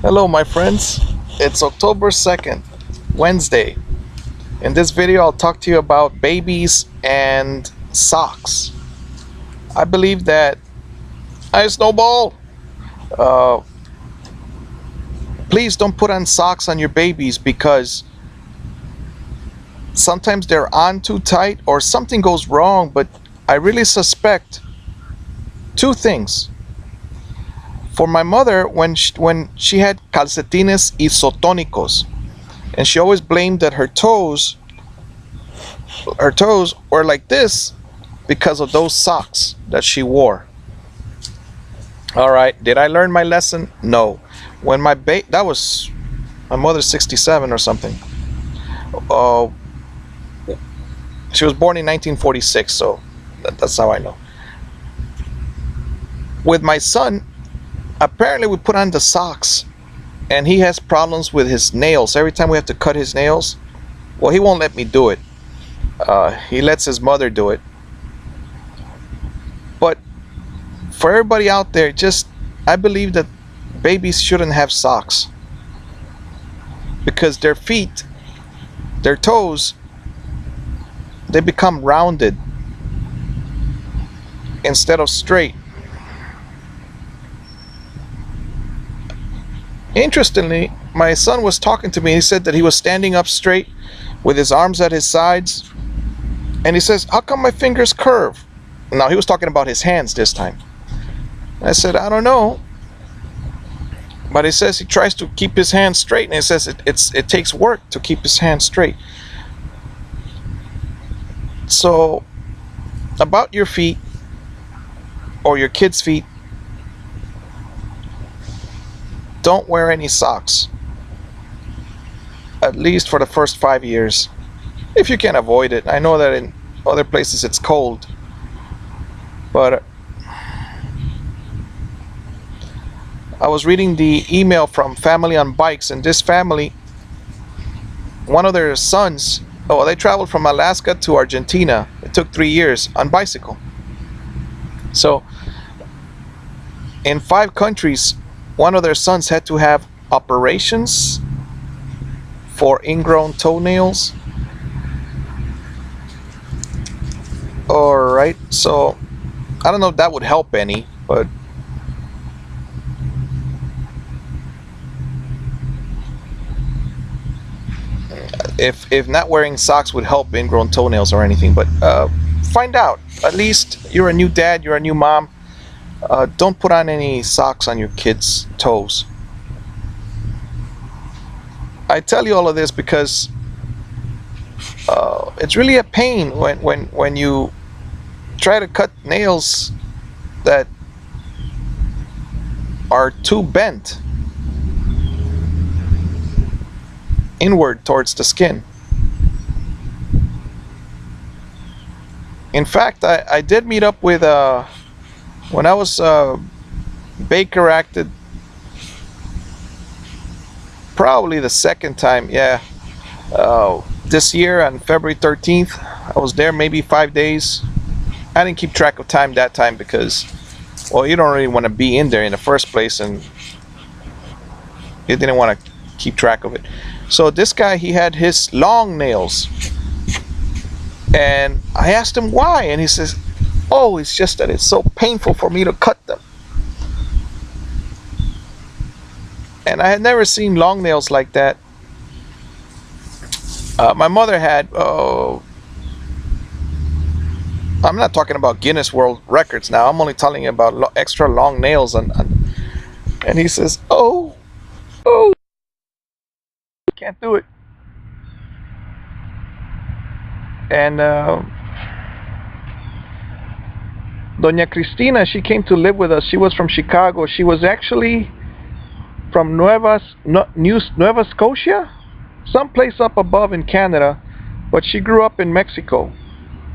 Hello, my friends. It's October 2nd, Wednesday. In this video, I'll talk to you about babies and socks. I believe that I snowball. Uh, please don't put on socks on your babies because sometimes they're on too tight or something goes wrong. But I really suspect two things. For my mother, when she had calcetines isotónicos, and she always blamed that her toes were like this because of those socks that she wore. All right, did I learn my lesson? No. When that was my mother's 67 or something. Uh, she was born in 1946, so that's how I know. With my son, apparently we put on the socks, and he has problems with his nails. Every time we have to cut his nails, well, he won't let me do it. He lets his mother do it. But for everybody out there, I believe that babies shouldn't have socks because their feet, their toes, they become rounded instead of straight. Interestingly, my son was talking to me. He said that he was standing up straight with his arms at his sides, and he says, "How come my fingers curve?" Now he was talking about his hands this time. I said, "I don't know," but he says he tries to keep his hands straight, and he says it takes work to keep his hands straight. So, about your feet or your kids' feet, don't wear any socks, at least for the first 5 years, if you can avoid it. I know that in other places it's cold, but I was reading the email from Family on Bikes, and this family, one of their sons, they traveled from Alaska to Argentina. It took 3 years on bicycle. So in 5 countries, one of their sons had to have operations for ingrown toenails. Alright, so I don't know if that would help any, but if not wearing socks would help ingrown toenails or anything, but find out. At least you're a new dad, you're a new mom. Don't put on any socks on your kids' toes. I tell you all of this because it's really a pain when you try to cut nails that are too bent inward towards the skin. In fact, I did meet up with when I was Baker acted, probably the second time, yeah. This year on February 13th, I was there maybe 5 days. I didn't keep track of time that time because, well, you don't really want to be in there in the first place, and you didn't want to keep track of it. So this guy, he had his long nails, and I asked him why, and he says, "Oh, it's just that it's so painful for me to cut them." And I had never seen long nails like that. My mother had, I'm not talking about Guinness World Records now, I'm only telling you about extra long nails. And he says, oh, can't do it. And Doña Cristina, she came to live with us. She was from Chicago. She was actually from Nova Scotia, someplace up above in Canada, but she grew up in Mexico.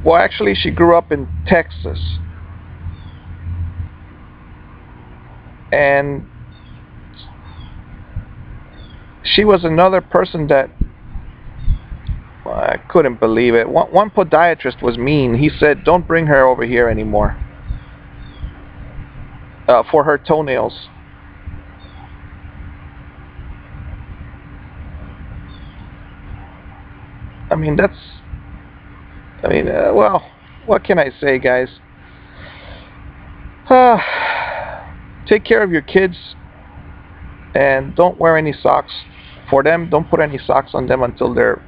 Well, actually, she grew up in Texas. And she was another person that I couldn't believe it. One podiatrist was mean. He said, "Don't bring her over here anymore for her toenails." I mean, well, what can I say, guys? Take care of your kids and don't wear any socks. For them, don't put any socks on them until they're,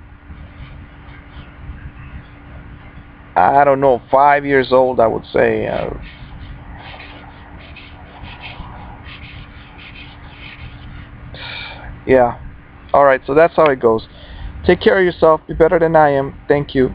I don't know, 5 years old, I would say. Yeah. All right, so that's how it goes. Take care of yourself. Be better than I am. Thank you.